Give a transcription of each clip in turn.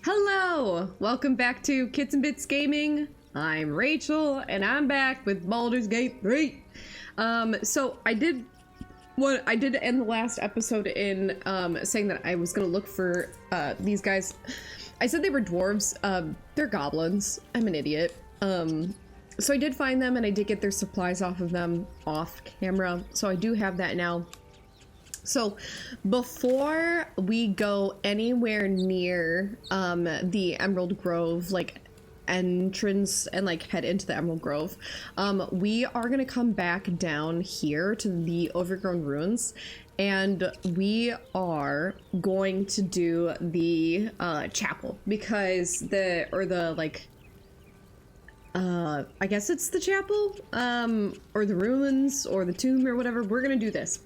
Hello! Welcome back to Kits and Bits Gaming. I'm Rachel, and I'm back with Baldur's Gate 3. So I did end the last episode in saying that I was gonna look for these guys. I said they were dwarves. They're goblins. I'm an idiot. So I did find them, and I did get their supplies off of them off camera. So I do have that now. So before we go anywhere near the Emerald Grove like entrance and like head into the Emerald Grove, we are gonna come back down here to the Overgrown Ruins, and we are going to do the chapel, because I guess it's the chapel, or the ruins, or the tomb, or whatever. We're gonna do this.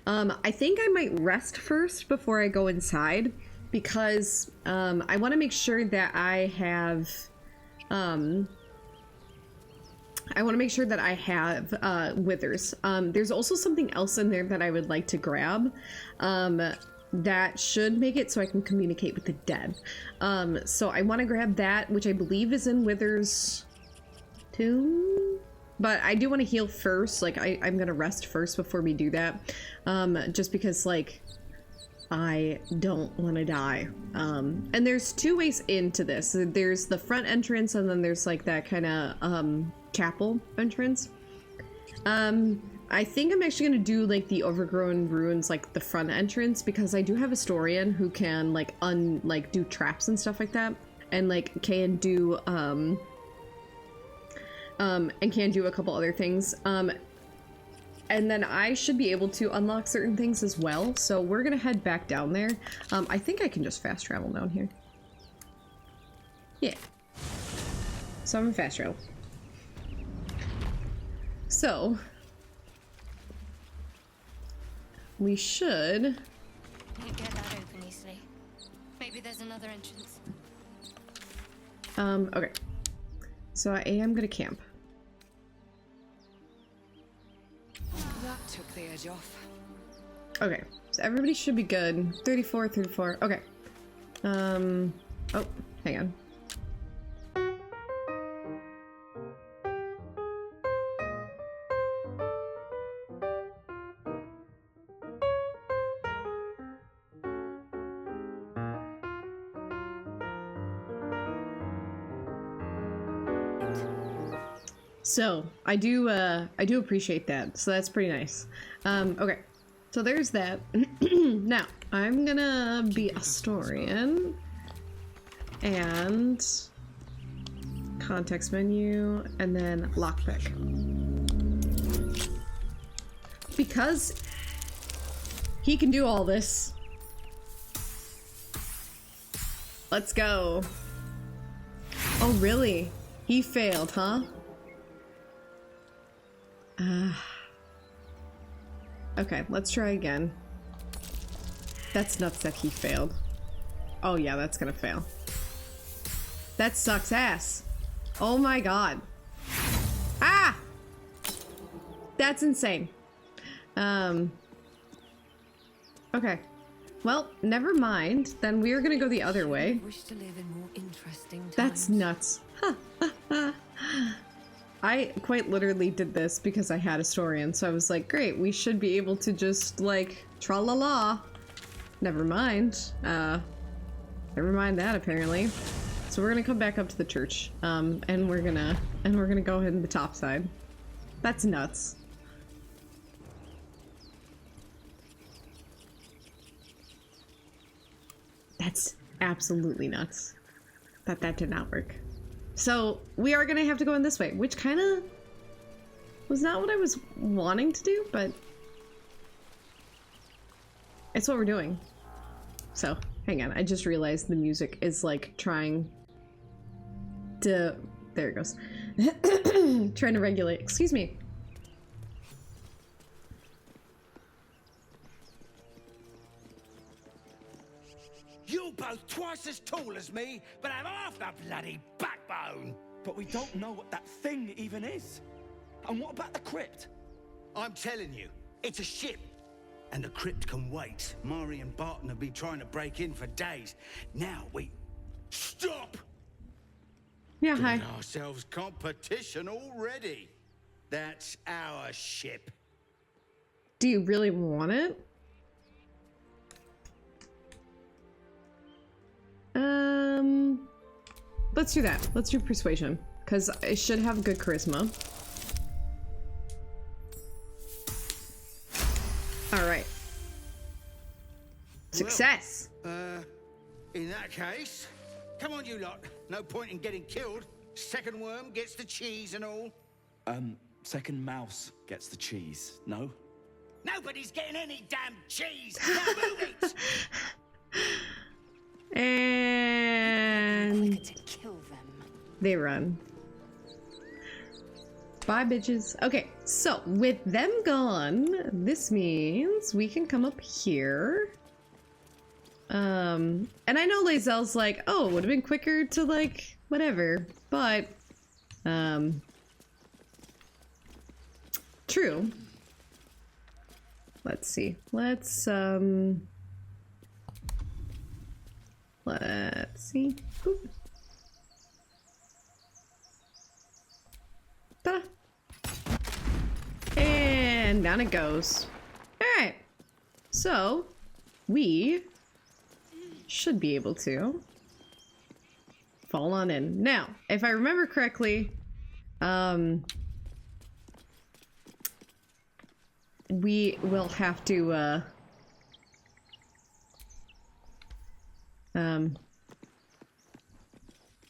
I think I might rest first before I go inside, because I want to make sure that I have withers. There's also something else in there that I would like to grab, that should make it so I can communicate with the dead. So I want to grab that, which I believe is in Withers tomb, but I do want to heal first. Like I'm gonna rest first before we do that, just because like I don't want to die. And there's two ways into this. There's the front entrance, and then there's like that kind of chapel entrance. I think I'm actually gonna do like the Overgrown Ruins, like the front entrance, because I do have a historian who can like do traps and stuff like that, and like can do and can do a couple other things. And then I should be able to unlock certain things as well. So we're gonna head back down there. I think I can just fast travel down here. Yeah. So I'm gonna fast travel. So we should. Can't get that open easily. Maybe there's another entrance. Okay. So I am gonna camp. That took the edge off. Okay, so everybody should be good. 34, 34. Okay. Oh, hang on. So I do appreciate that. So that's pretty nice. Okay, so there's that. Now I'm gonna be a historian, and context menu, and then lockpick, because he can do all this. Let's go. Oh really? He failed, huh? Okay, let's try again. That's nuts that he failed. Oh yeah, that's gonna fail. That sucks ass. Oh my god. Ah! That's insane. Okay. Well, never mind. Then we're gonna go the other way. Wish to live in more interesting times. That's nuts. I quite literally did this because I had a historian, so I was like, great, we should be able to just, like, tra-la-la. Never mind. Never mind that, apparently. So we're gonna come back up to the church, and we're gonna go ahead in the top side. That's nuts. That's absolutely nuts. That did not work. So we are gonna have to go in this way, which kind of was not what I was wanting to do, but it's what we're doing. So hang on, I just realized the music is like trying to, there it goes. Trying to regulate, excuse me. You're both twice as tall as me, but have half the bloody backbone. But we don't know what that thing even is. And what about the crypt? I'm telling you, it's a ship. And the crypt can wait. Mari and Barton have been trying to break in for days. Now we... Shh. Yeah, hi. Got ourselves competition already. That's our ship. Do you really want it? Let's do that. Let's do persuasion, because it should have good charisma. Alright. Success! Well, in that case, come on you lot. No point in getting killed. Second worm gets the cheese and all. Second mouse gets the cheese, no? Nobody's getting any damn cheese! Now move it! And To kill them. they run. Bye, bitches. Okay, so with them gone, this means we can come up here. And I know Lae'zel's like, oh, it would have been quicker to, like, whatever, but, true. Let's see. Let's see. Boop. Ta-da. And down it goes. Alright. So, we should be able to fall on in. Now, if I remember correctly, we will have to,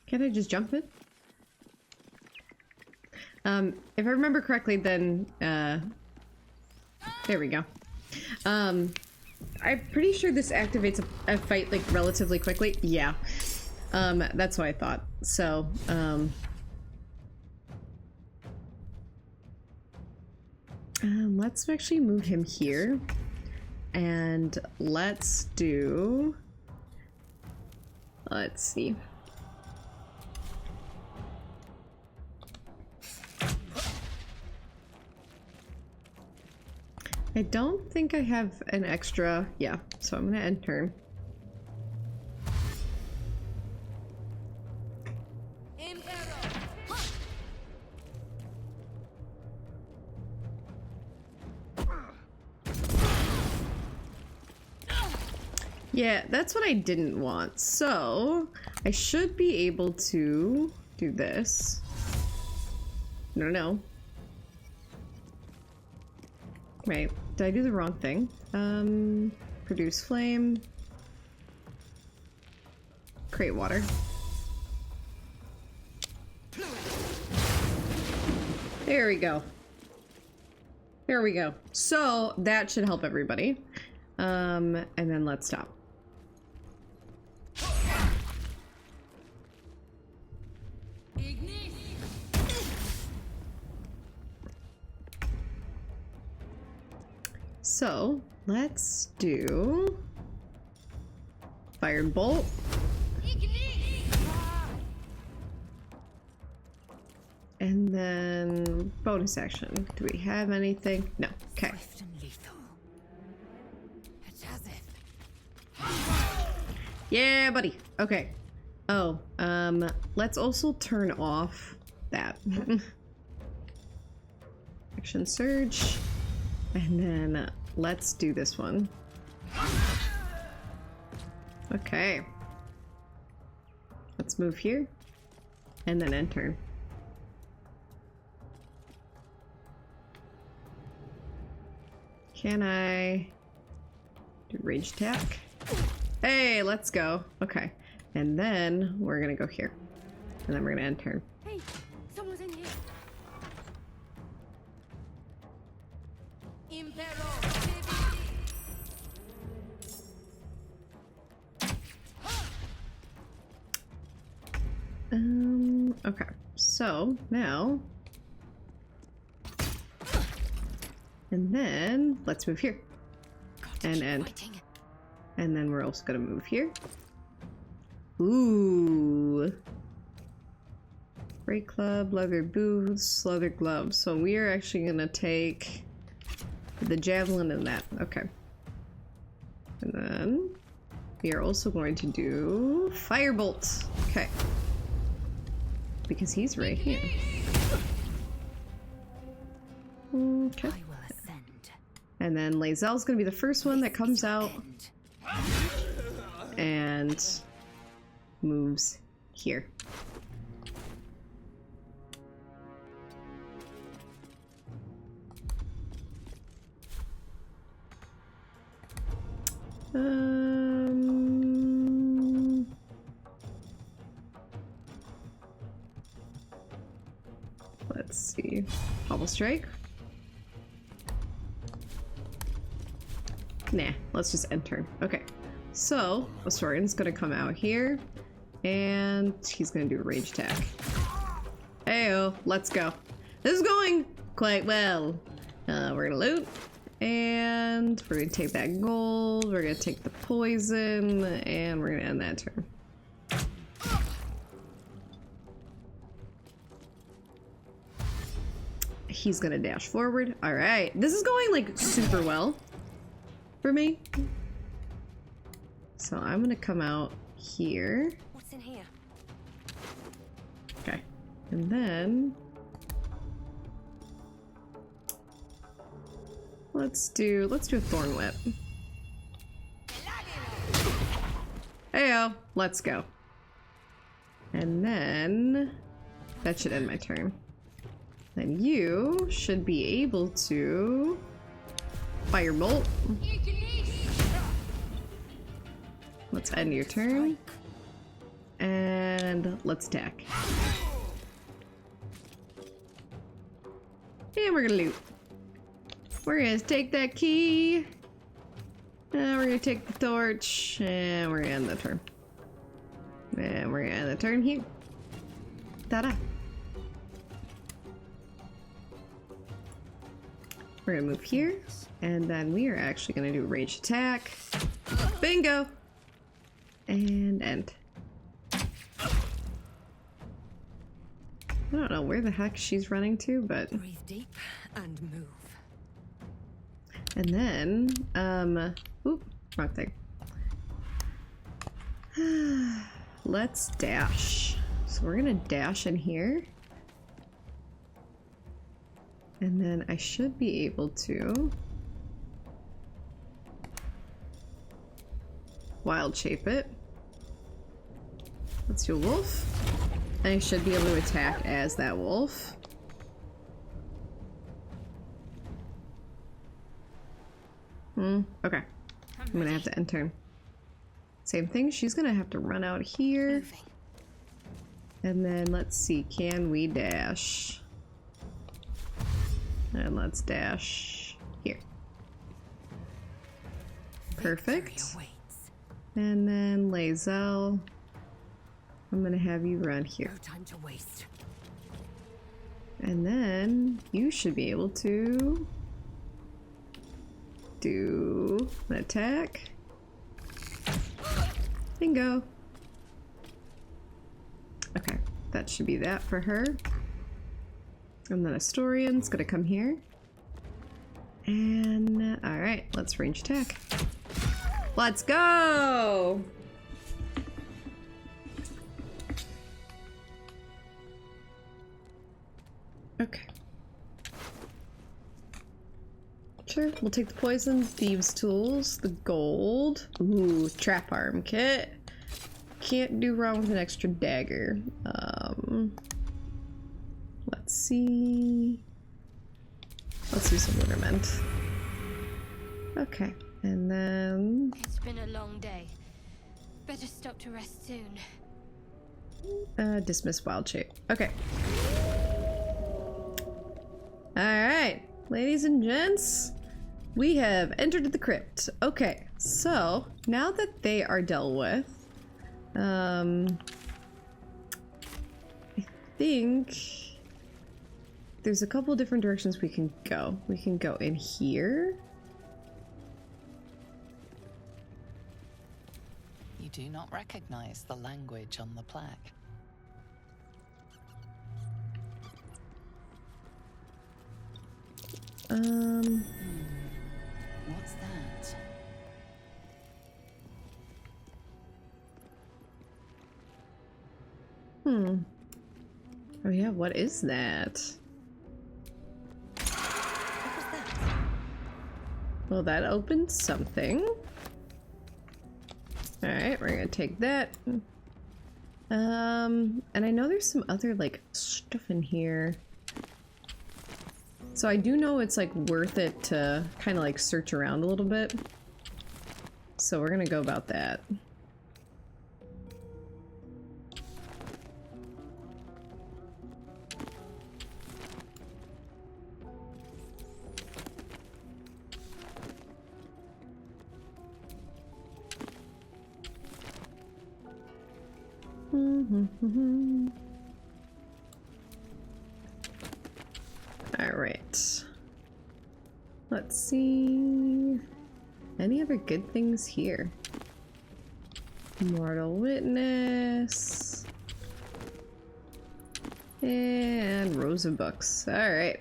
can I just jump it? If I remember correctly, then, there we go. I'm pretty sure this activates a fight, like, relatively quickly. Yeah. That's what I thought. So, let's actually move him here. And let's do... Let's see. I don't think I have an extra... Yeah, so I'm gonna end turn. Yeah, that's what I didn't want. So, I should be able to do this. No. Wait, did I do the wrong thing? Produce flame. Create water. There we go. There we go. So, that should help everybody. And then let's stop. So, let's do Fire and Bolt. And then bonus action. Do we have anything? No. Okay. Swift and lethal. It's as if. Yeah, buddy. Okay. Oh, let's also turn off that. Action surge. And then let's do this one. Okay. Let's move here. And then end turn. Can I do range attack? Hey, let's go. Okay. And then we're gonna go here. And then we're gonna end turn. Hey, someone's in here. Okay. So now, and then let's move here. And end. And then we're also gonna move here. Ooh. Great club, leather boots, leather gloves. So we are actually gonna take the javelin and that. Okay. And then we are also going to do firebolt. Okay. because he's right here. Okay. I will ascend. And then Lae'zel's gonna be the first one that comes out and moves here. Let's see. Hobble strike. Nah, let's just enter. Okay, so Astorian's gonna come out here, and he's gonna do a rage attack. Heyo, let's go. This is going quite well. We're gonna loot, and we're gonna take that gold, we're gonna take the poison, and we're gonna end that turn. He's gonna dash forward. Alright, this is going like super well for me. So I'm gonna come out here. What's in here? Okay. And then let's do a thorn whip. Heyo, let's go. And then that should end my turn. Then you should be able to firebolt. Let's end your turn. And let's attack. And we're gonna loot. We're gonna take that key. And we're gonna take the torch. And we're gonna end the turn. And we're gonna end the turn here. Ta-da. We're gonna move here, and then we are actually gonna do a rage attack. Bingo! And end. I don't know where the heck she's running to, but... Breathe deep and move. And then, oop, wrong thing. Let's dash. So we're gonna dash in here. And then I should be able to wild shape it. Let's do a wolf. And I should be able to attack as that wolf. Okay. I'm gonna have to end turn. Same thing, she's gonna have to run out here. And then let's see, can we dash? And let's dash here. Perfect. And then Lae'zel, I'm gonna have you run here. No time to waste. And then you should be able to do an attack. Bingo. Okay, that should be that for her. And then Astorian's gonna come here. And alright, let's range attack. Let's go! Okay. Sure, we'll take the poison, thieves' tools, the gold. Ooh, trap arm kit. Can't do wrong with an extra dagger. Let's see. Let's do some ligaments. Okay, and then It's been a long day. Better stop to rest soon. dismiss wild shape. Okay. Alright, ladies and gents, we have entered the crypt. Okay, so now that they are dealt with, I think there's a couple different directions we can go. We can go in here. You do not recognize the language on the plaque. What's that? Oh yeah, what is that? What was that? Well, that opened something. Alright, we're gonna take that. And I know there's some other, like, stuff in here. So I do know it's, like, worth it to kind of, like, search around a little bit. So we're gonna go about that. All right. Let's see. Any other good things here? Mortal Witness. And Rows of Books. All right.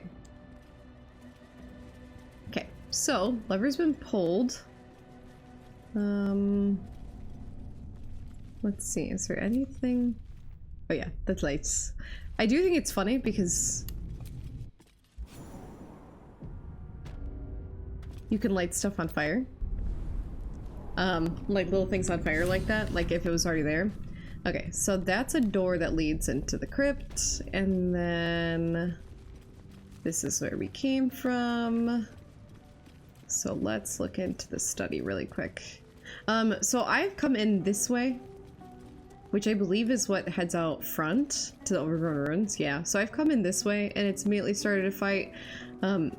Okay, so lever's been pulled. Let's see, is there anything? Oh yeah, the lights. I do think it's funny because you can light stuff on fire. Like little things on fire like that, like if it was already there. Okay, so that's a door that leads into the crypt, and then this is where we came from. So let's look into the study really quick. So I've come in this way, which I believe is what heads out front to the overgrown ruins. Yeah, so I've come in this way, and it's immediately started a fight. No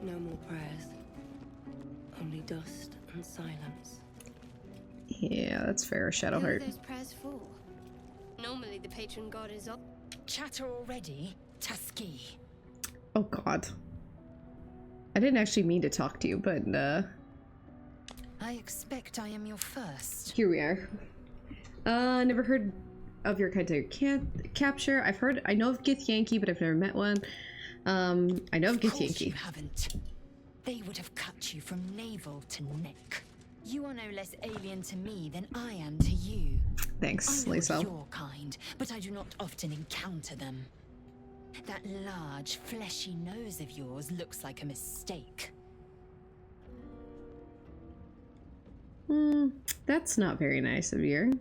more prayers. Only dust and silence. Yeah, that's fair, Who are Shadowheart. those prayers for? Normally the patron god is up. Chatter already? Tusky. Oh god. I didn't actually mean to talk to you, but I expect I am your first. here we are. Never heard of your kind of capture. I know of Githyanki, but I've never met one. I know of Of course you Githyanki. haven't. They would have cut you from navel to neck. You are no less alien to me than I am to you. Thanks, I know of Lae'zel. your kind, but I do not often encounter them. That large, fleshy nose of yours looks like a mistake. That's not very nice of you.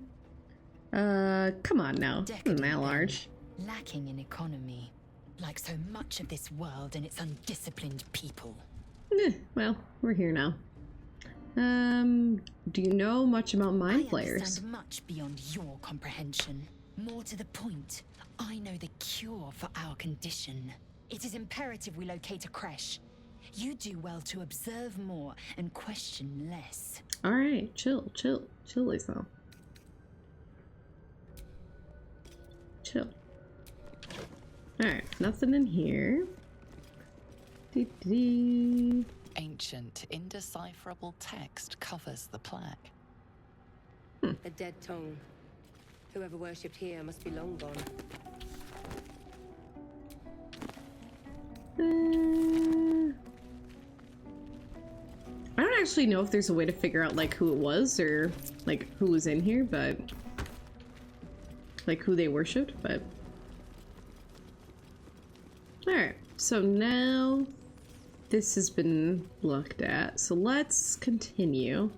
Come on now. Decadent, That large. then, lacking in economy, like so much of this world and its undisciplined people. Well, we're here now. Do you know much about mind I flayers? understand much beyond your comprehension. More to the point, I know the cure for our condition. It is imperative we locate a creche. You do well to observe more and question less. Alright, chill, Lae'zel. Chill. Alright, nothing in here. Dee-dee. Ancient, indecipherable text covers the plaque. A dead tongue. Whoever worshipped here must be long gone. I don't actually know if there's a way to figure out like who it was or like who was in here, but like who they worshipped, but alright, so now this has been looked at, so let's continue.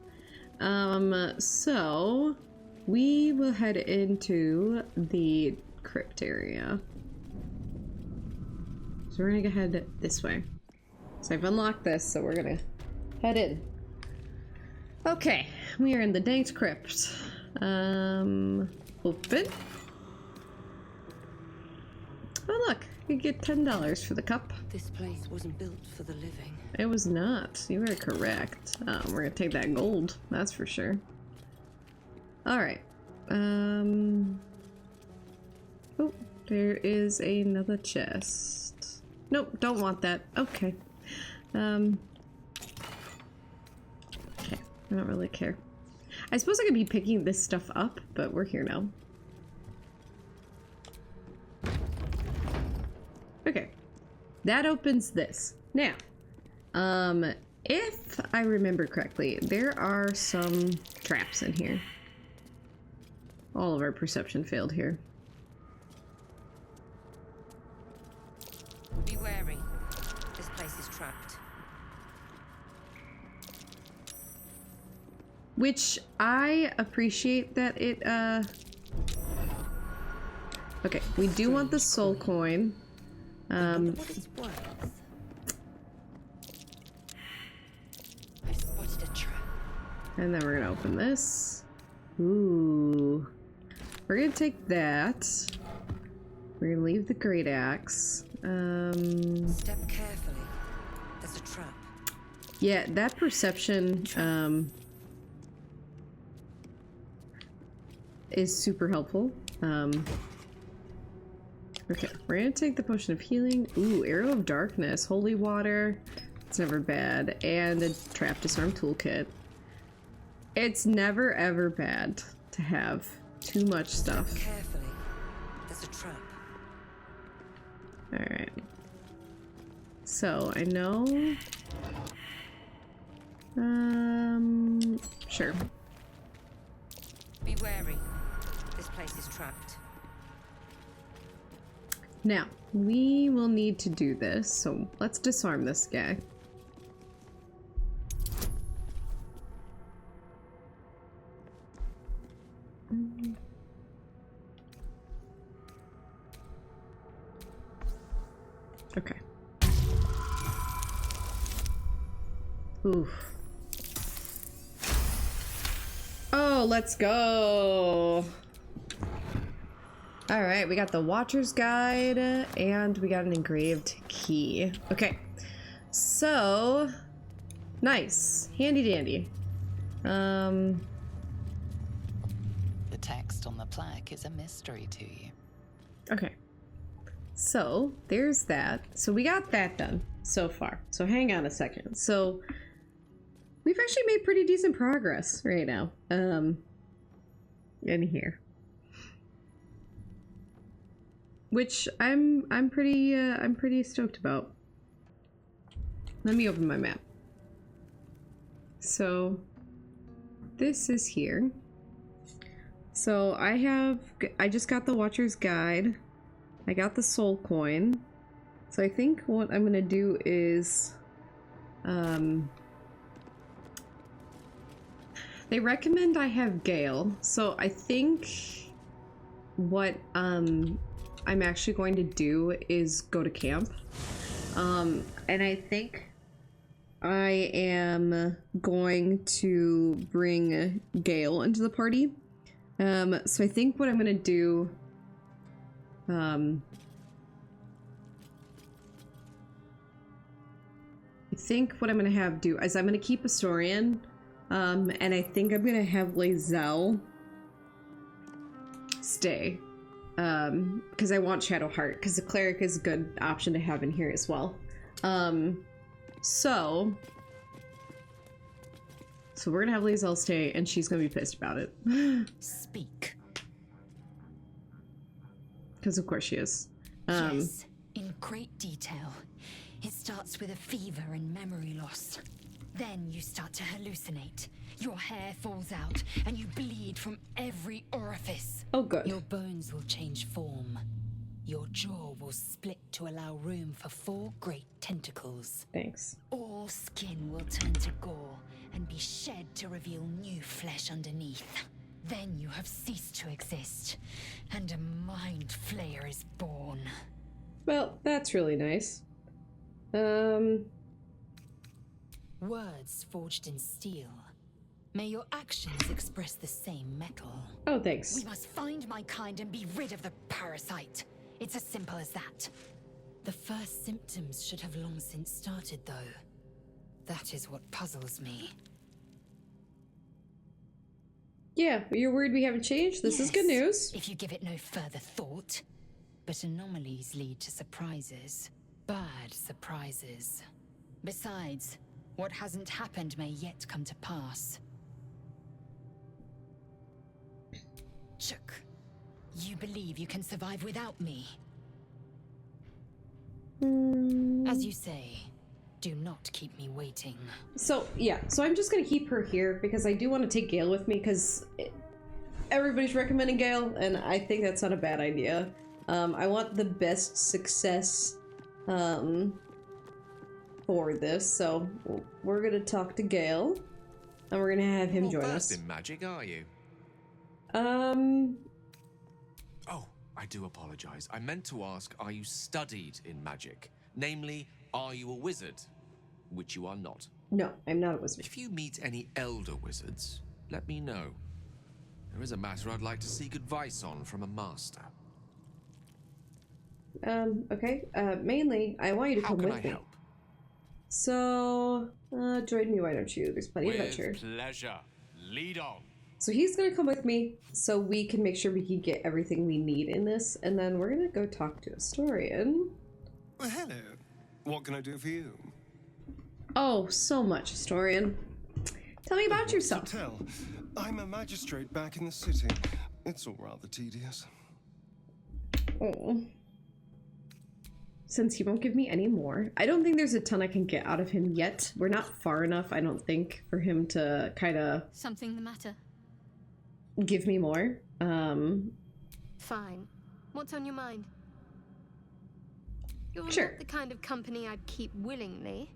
So we will head into the crypt area. So we're gonna go head this way. So I've unlocked this, so we're gonna head in. Okay, we are in the Dank's crypt. Open. Oh look, you get $10 for the cup. This place wasn't built for the living. It was not. You were correct. We're gonna take that gold, that's for sure. Alright. Oh, there is another chest. Nope, don't want that. Okay. Okay, I don't really care. I suppose I could be picking this stuff up, but we're here now. Okay. That opens this. Now, if I remember correctly, there are some traps in here. All of our perception failed here. trapped. Which I appreciate that it, Okay, we do want the soul coin. What it's worth. I spotted a trap. And then we're gonna open this. Ooh. We're gonna take that. We're gonna leave the great axe. Step carefully. There's a trap. Yeah, that perception, is super helpful. Okay, we're gonna take the potion of healing. Ooh, arrow of darkness, holy water. It's never bad. And a trap disarm toolkit. It's never ever bad to have too much stuff. Step carefully. There's a trap. Alright. So, I know... Sure. Be wary. This place is trapped. Now, we will need to do this, so let's disarm this guy. Okay. Oof. Oh, let's go. All right, we got the Watcher's Guide and we got an engraved key. Okay, so nice, handy dandy. The text on the plaque is a mystery to you. Okay, so there's that. So we got that done so far. So hang on a second. So we've actually made pretty decent progress right now. In here. Which I'm pretty stoked about. Let me open my map. So this is here. So I just got the Watcher's Guide. I got the soul coin. So I think what I'm gonna do is they recommend I have Gale. So I think what I'm actually going to do is go to camp. And I think I am going to bring Gale into the party. So I think what I'm gonna do, I think what I'm gonna have do is I'm gonna keep a Saurian, and I think I'm gonna have Lae'zel stay. Because I want Shadowheart, because the cleric is a good option to have in here as well. So we're gonna have Lae'zel stay, and she's gonna be pissed about it. Speak. Because of course she is. Yes, in great detail. It starts with a fever and memory loss. Then you start to hallucinate. Your hair falls out, and you bleed from every orifice. Oh, good. Your bones will change form. Your jaw will split to allow room for 4 great tentacles. Thanks. All skin will turn to gore and be shed to reveal new flesh underneath. Then you have ceased to exist, and a mind flayer is born. Well, that's really nice. Words forged in steel. May your actions express the same metal. Oh, thanks. We must find my kind and be rid of the parasite. It's as simple as that. The first symptoms should have long since started, though. That is what puzzles me. Yeah, you're worried we haven't changed? This is good news. If you give it no further thought. But anomalies lead to surprises. Bad surprises. Besides, what hasn't happened may yet come to pass. Chook, you believe you can survive without me? As you say, do not keep me waiting. So, yeah. So I'm just gonna keep her here, because I do want to take Gale with me, because everybody's recommending Gale, and I think that's not a bad idea. I want the best success for this, so we're gonna talk to Gale, and we're gonna have him join us. in magic, are you? Oh, I do apologize. I meant to ask, are you studied in magic? Namely, are you a wizard? Which you are not. No, I'm not a wizard. If you meet any elder wizards, let me know. There is a matter I'd like to seek advice on from a master. Okay. Mainly, I want you to come with me. Help? So, join me, why don't you? There's plenty of adventure. Pleasure. Lead on. So he's gonna come with me, so we can make sure we can get everything we need in this, and then we're gonna go talk to Astorian. Well, hello. What can I do for you? Oh, so much, Astorian. Tell me about yourself. Tell. I'm a magistrate back in the city. It's all rather tedious. Oh. Since he won't give me any more. I don't think there's a ton I can get out of him yet. We're not far enough, I don't think, for him to kind of... Something the matter? Give me more. Fine. What's on your mind? You're Sure. not the kind of company I'd keep willingly.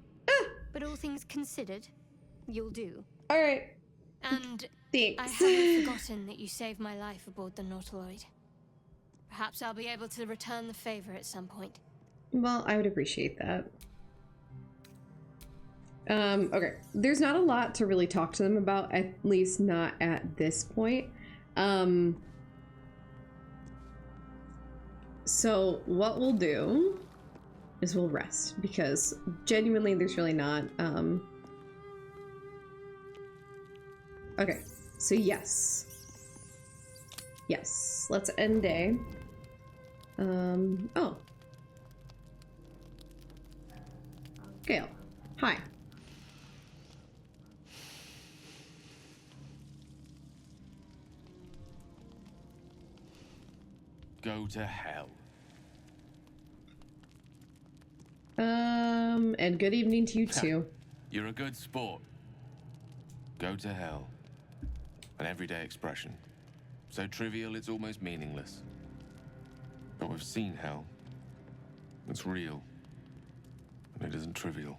But all things considered, you'll do. Alright. And Thanks. I haven't forgotten that you saved my life aboard the Nautiloid. Perhaps I'll be able to return the favor at some point. Well, I would appreciate that. Okay. There's not a lot to really talk to them about, at least not at this point. So what we'll do is we'll rest, because genuinely there's really not, okay. So yes. Yes. Let's end day. Oh. Gale. Hi. Go to hell. And good evening to you too. You're a good sport. Go to hell. An everyday expression. So trivial it's almost meaningless. But we've seen hell. It's real. And it isn't trivial.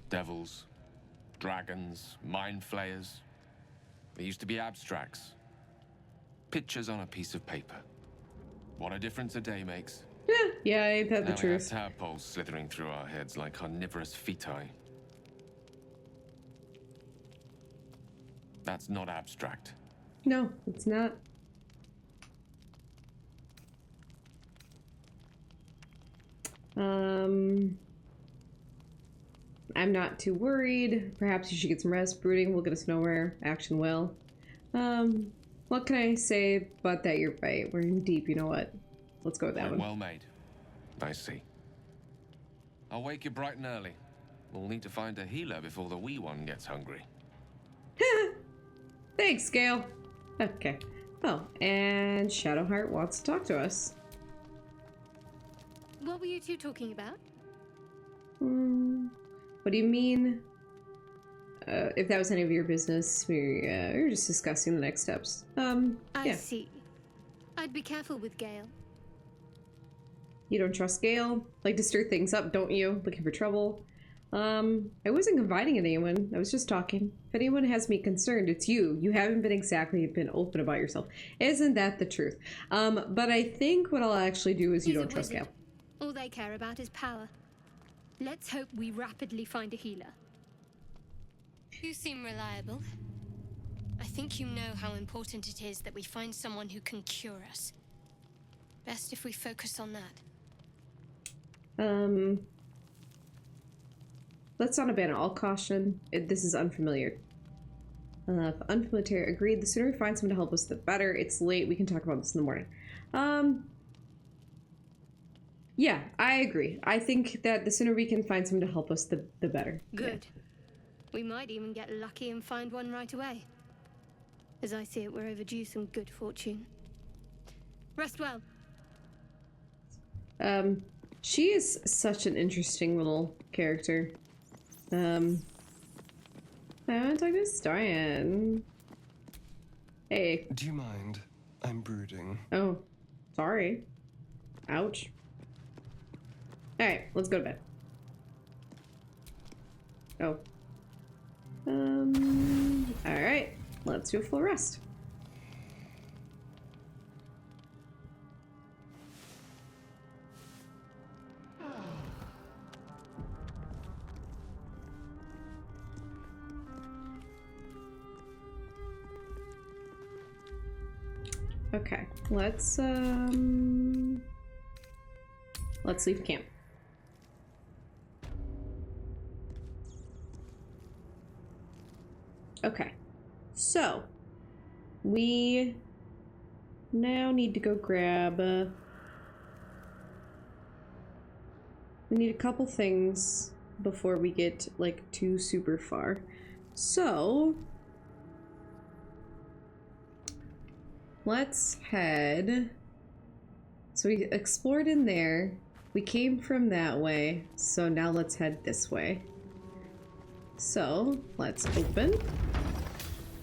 Devils, dragons, mind flayers. They used to be abstracts. Pictures on a piece of paper. What a difference a day makes. Yeah, ain't that the Now we truth? have tadpoles slithering through our heads like carnivorous feti. That's not abstract. No, it's not. I'm not too worried. Perhaps you should get some rest. Brooding will get us nowhere. Action will. What can I say but that you're right? We're in deep, you know what? Let's go with that one. Well made. I see. I'll wake you bright and early. We'll need to find a healer before the wee one gets hungry. Thanks, Gale. Okay. Oh, and Shadowheart wants to talk to us. What were you two talking about? What do you mean? If that was any of your business, we were just discussing the next steps. I yeah. see. I'd be careful with Gale. You don't trust Gale? Like to stir things up, don't you? Looking for trouble? I wasn't confiding in anyone. I was just talking. If anyone has me concerned, it's you. You haven't been open about yourself. Isn't that the truth? But I think what I'll actually do is you He's don't a trust wizard. Gale. All they care about is power. Let's hope we rapidly find a healer. You seem reliable. I think you know how important it is that we find someone who can cure us. Best if we focus on that. Let's not abandon all caution. This is unfamiliar. Unfamiliar, agreed. The sooner we find someone to help us, the better. It's late. We can talk about this in the morning. Yeah, I agree. I think that the sooner we can find someone to help us, the better. Good. Yeah. We might even get lucky and find one right away. As I see it, we're overdue some good fortune. Rest well. She is such an interesting little character. I want to talk to Astorian. Hey. Do you mind? I'm brooding. Oh, sorry. Ouch. Alright, let's go to bed. Oh. Alright. Let's do a full rest. Okay, let's leave camp. Okay, so we now need to go grab we need a couple things before we get like too super far. So let's head. So we explored in there. We came from that way. So now let's head this way. So let's open.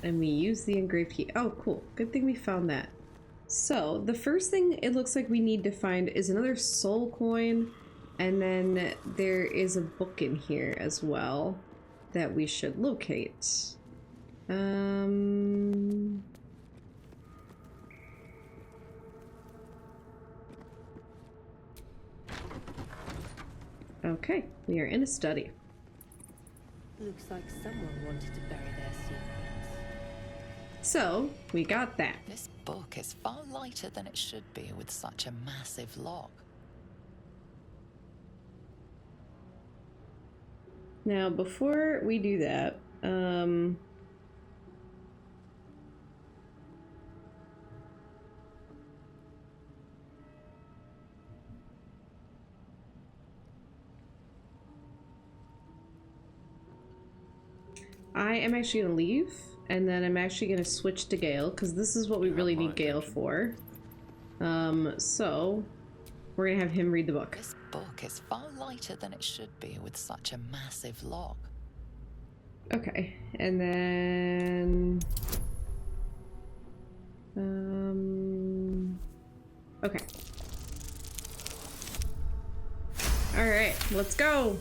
And we use the engraved key. Oh, cool. Good thing we found that. So the first thing it looks like we need to find is another soul coin. And then there is a book in here as well that we should locate. Okay, we are in a study. Looks like someone wanted to bury their secrets. So, we got that. This book is far lighter than it should be with such a massive lock. Now, before we do that, I am actually gonna leave, and then I'm actually gonna switch to Gale, because this is what we really need Gale for. So we're gonna have him read the book. This book is far lighter than it should be with such a massive lock. Okay, and then okay. All right, let's go.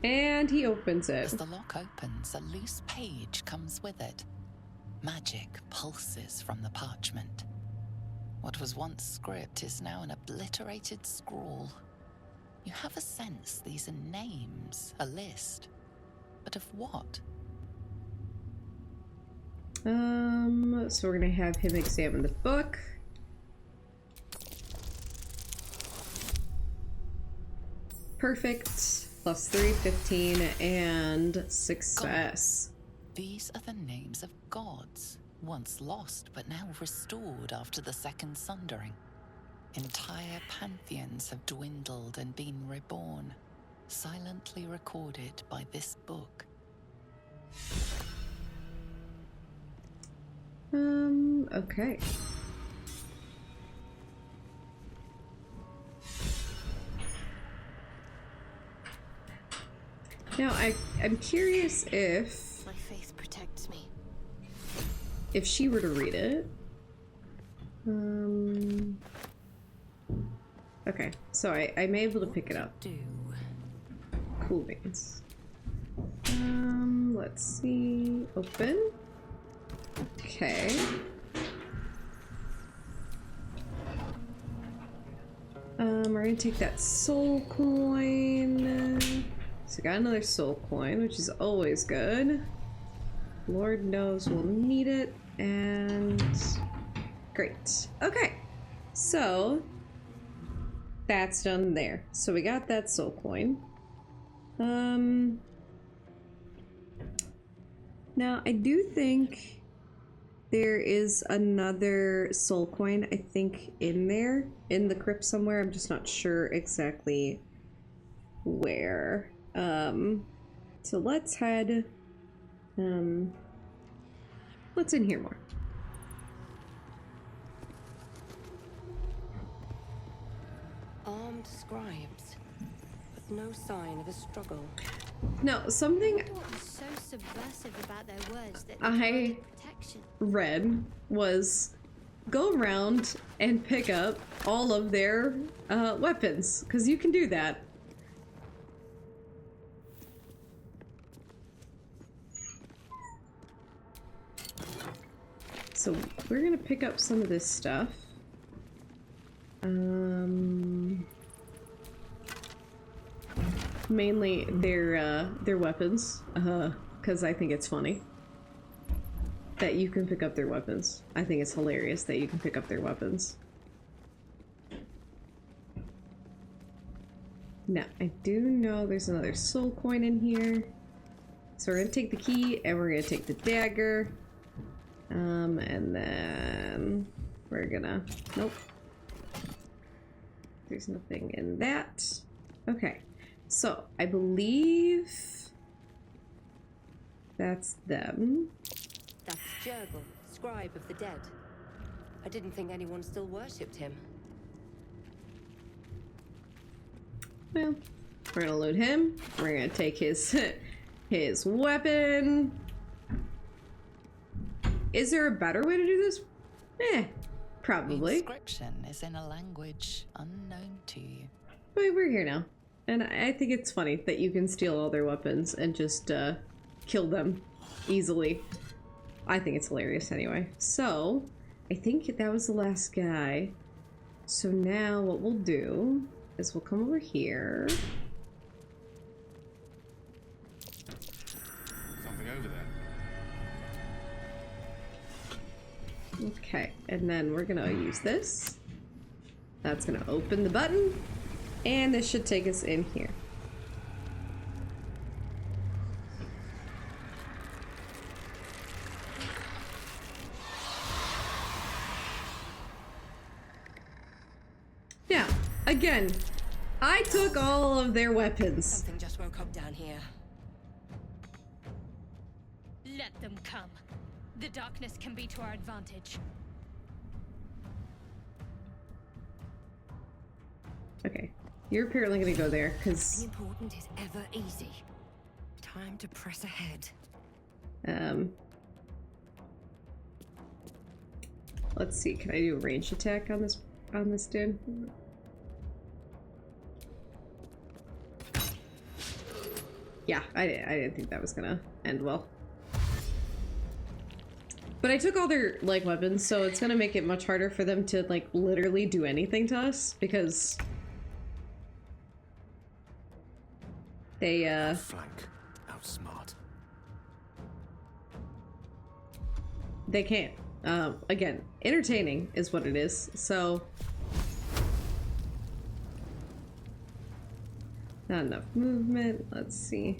And he opens it. As the lock opens, a loose page comes with it. Magic pulses from the parchment. What was once script is now an obliterated scrawl. You have a sense these are names, a list. But of what? So we're gonna have him examine the book. Perfect. +3, 15, and success. These are the names of gods, once lost but now restored after the Second Sundering. Entire pantheons have dwindled and been reborn, silently recorded by this book. Okay. Now, I'm curious if... My faith protects me. If she were to read it... Okay, so I'm able to pick it up. Cool beans. Let's see... Open? Okay. We're gonna take that soul coin... So got another soul coin, which is always good. Lord knows we'll need it, and great. Okay, so that's done there. So we got that soul coin. Now I do think there is another soul coin, I think, in there, in the crypt somewhere. I'm just not sure exactly where. So let's head, what's in here more? Armed scribes. But No sign of a struggle. No, something What was so subversive about their words that I they provided protection? read was go around and pick up all of their weapons, because you can do that. So we're gonna pick up some of this stuff. Mainly their weapons, because I think it's funny that you can pick up their weapons. I think it's hilarious that you can pick up their weapons. Now, I do know there's another soul coin in here. So we're gonna take the key and we're gonna take the dagger. And then we're gonna, nope. There's nothing in that. Okay, so I believe that's them. That's Jurgle, scribe of the dead. I didn't think anyone still worshipped him. Well, we're gonna loot him. We're gonna take his his weapon. Is there a better way to do this? Probably. The inscription is in a language unknown to you. But we're here now. And I think it's funny that you can steal all their weapons and just kill them easily. I think it's hilarious anyway. So, I think that was the last guy. So now what we'll do is we'll come over here. Something over there. Okay, and then we're gonna use this. That's gonna open the button, and this should take us in here. Now, again, I took all of their weapons. Something just woke up down here. Let them come. The darkness can be to our advantage. Okay, you're apparently gonna go there, Nothing because, important is ever easy. Time to press ahead. let's see, can I do a ranged attack on this dude? Yeah, I didn't think that was gonna end well. But I took all their, like, weapons, so it's gonna make it much harder for them to, like, literally do anything to us, because they, Flank. Outsmart. they can't. Again, entertaining is what it is, so... Not enough movement, let's see.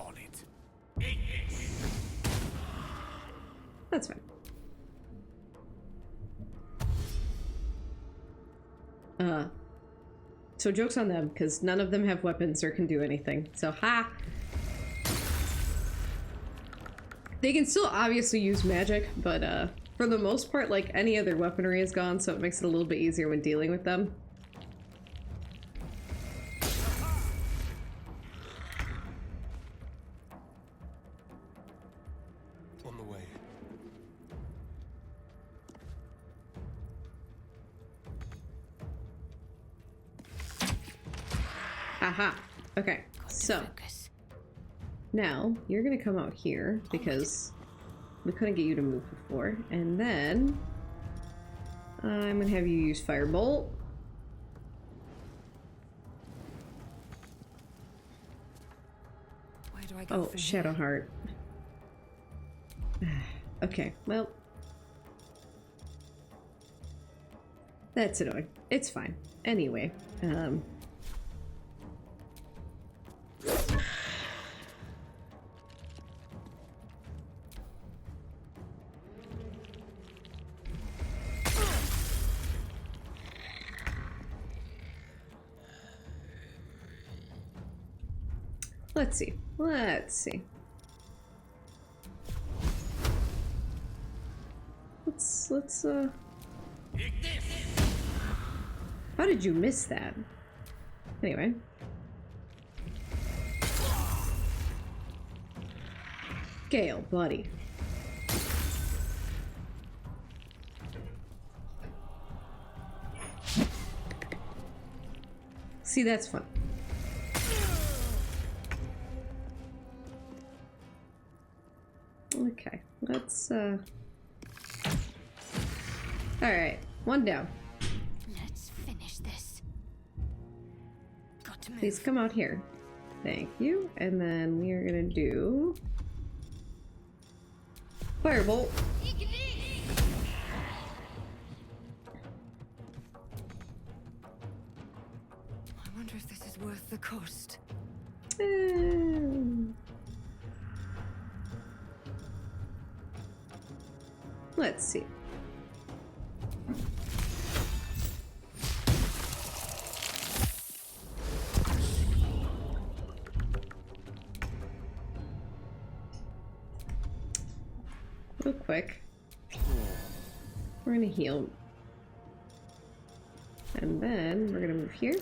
On it. That's fine. So joke's on them, because none of them have weapons or can do anything. So, ha! They can still obviously use magic, but for the most part, like, any other weaponry is gone, so it makes it a little bit easier when dealing with them. On the way. Aha! Okay, so... Focus. Now, you're gonna come out here, because we couldn't get you to move before, and then... I'm gonna have you use Firebolt. Where do I go Oh, from here? Shadowheart. Okay, well... That's annoying. It's fine. Anyway, let's see. Let's see. Let's How did you miss that? Anyway. Gale, buddy. See, that's fun. Okay, let's, Alright, one down. Let's finish this. Got to move. Please come out here. Thank you. And then we are gonna do... Firebolt. I wonder if this is worth the cost. Let's see. Real quick. We're gonna heal. And then we're gonna move here.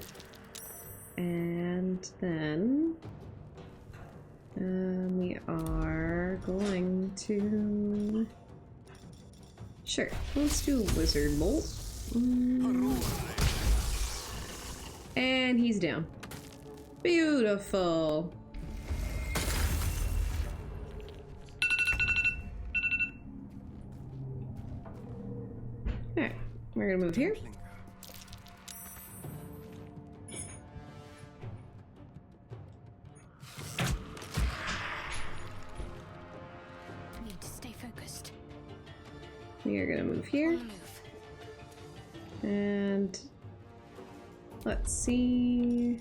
And then we are going to... Sure, let's do a wizard bolt. And he's down. Beautiful. Alright, we're gonna move here. Need to stay focused. We are gonna move here. And let's see.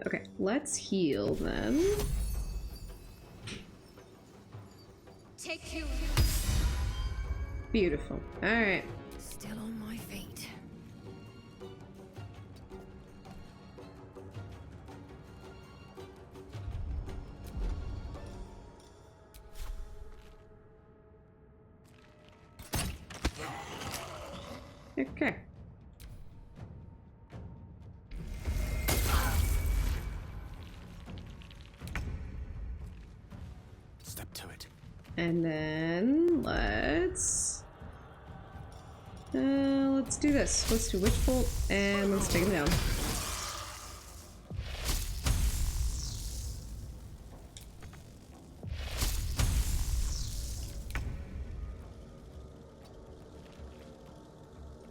Okay, let's heal then. Take two. Beautiful. Alright. Still on my feet. Okay. Step to it. And then let's do this. Let's do Witch Bolt and let's take him down.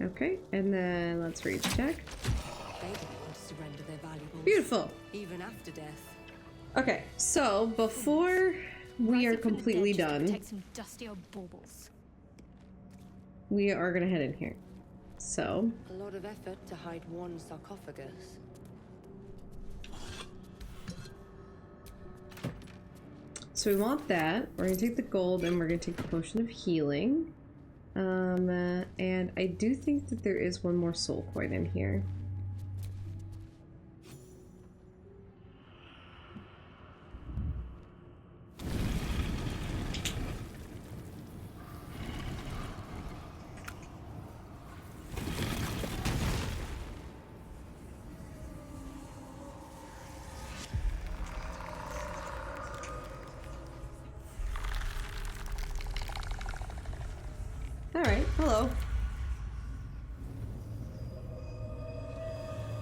Okay, and then let's rage attack. They don't want to surrender their valuables. Beautiful. Even after death. Okay, so before we are Rising from the completely dead just done, protect some dusty old baubles. we are gonna head in here. So, A lot of effort to hide one sarcophagus. we want that. We're gonna take the gold and we're gonna take the potion of healing. And I do think that there is one more soul coin in here. Alright, hello.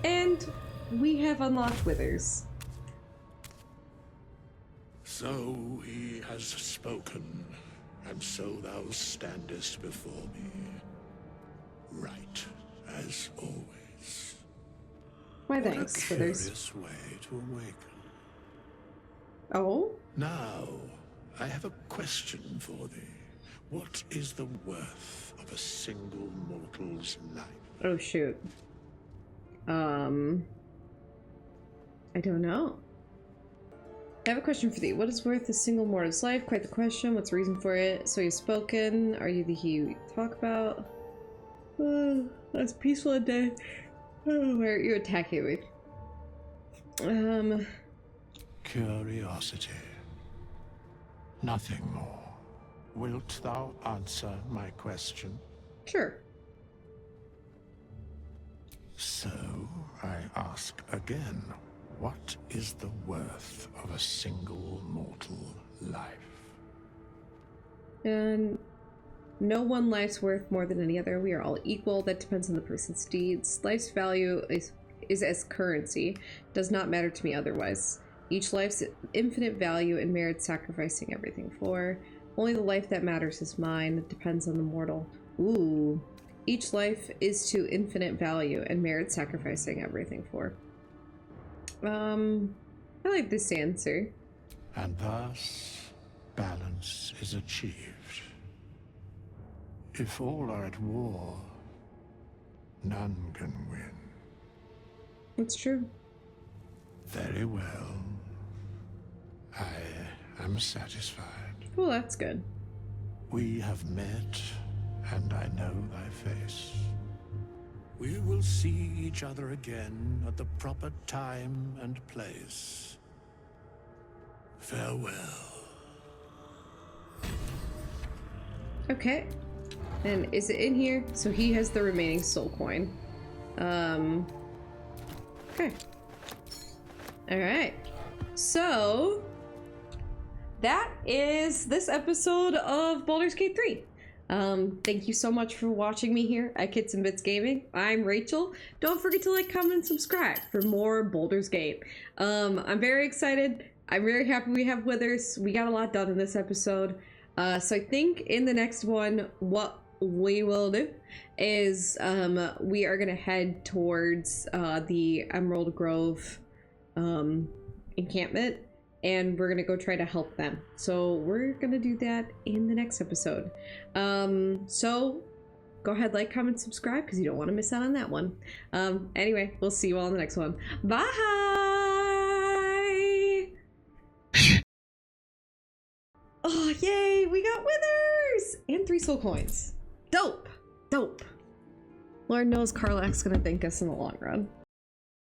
And we have unlocked Withers. So he has spoken, and so thou standest before me. Right, as always. Why What thanks, a Withers. curious way to awaken. Oh? Now, I have a question for thee. What is the worth of a single mortal's life? Oh shoot. I don't know. I have a question for thee. What is worth a single mortal's life? Quite the question. What's the reason for it? So you've spoken. Are you the he you talk about? That's peaceful and dead. Oh, where are you attacking with? Curiosity. Nothing more. Wilt thou answer my question? Sure. I ask again, what is the worth of a single mortal life? And no one life's worth more than any other. We are all equal. That depends on the person's deeds. Life's value is as currency. Does not matter to me otherwise. Each life's infinite value and merits sacrificing everything for. Only the life that matters is mine. It depends on the mortal. Ooh. Each life is to infinite value and merits sacrificing everything for. I like this answer. And thus, balance is achieved. If all are at war, none can win. It's true. Very well. I am satisfied. Well, that's good. We have met, and I know thy face. We will see each other again at the proper time and place. Farewell. Okay. And is it in here? So he has the remaining soul coin. Okay. Alright. So that is this episode of Baldur's Gate 3. Thank you so much for watching me here at Kits and Bits Gaming. I'm Rachel. Don't forget to like, comment, and subscribe for more Baldur's Gate. I'm very excited. I'm very happy we have Withers. We got a lot done in this episode. So I think in the next one, what we will do is we are gonna head towards the Emerald Grove encampment, and we're gonna go try to help them. So we're gonna do that in the next episode. So go ahead, like, comment, subscribe, because you don't want to miss out on that one. Anyway, we'll see you all in the next one. Bye. Oh, yay, we got Withers and 3 soul coins. Dope. Lord knows Karlach's gonna thank us in the long run.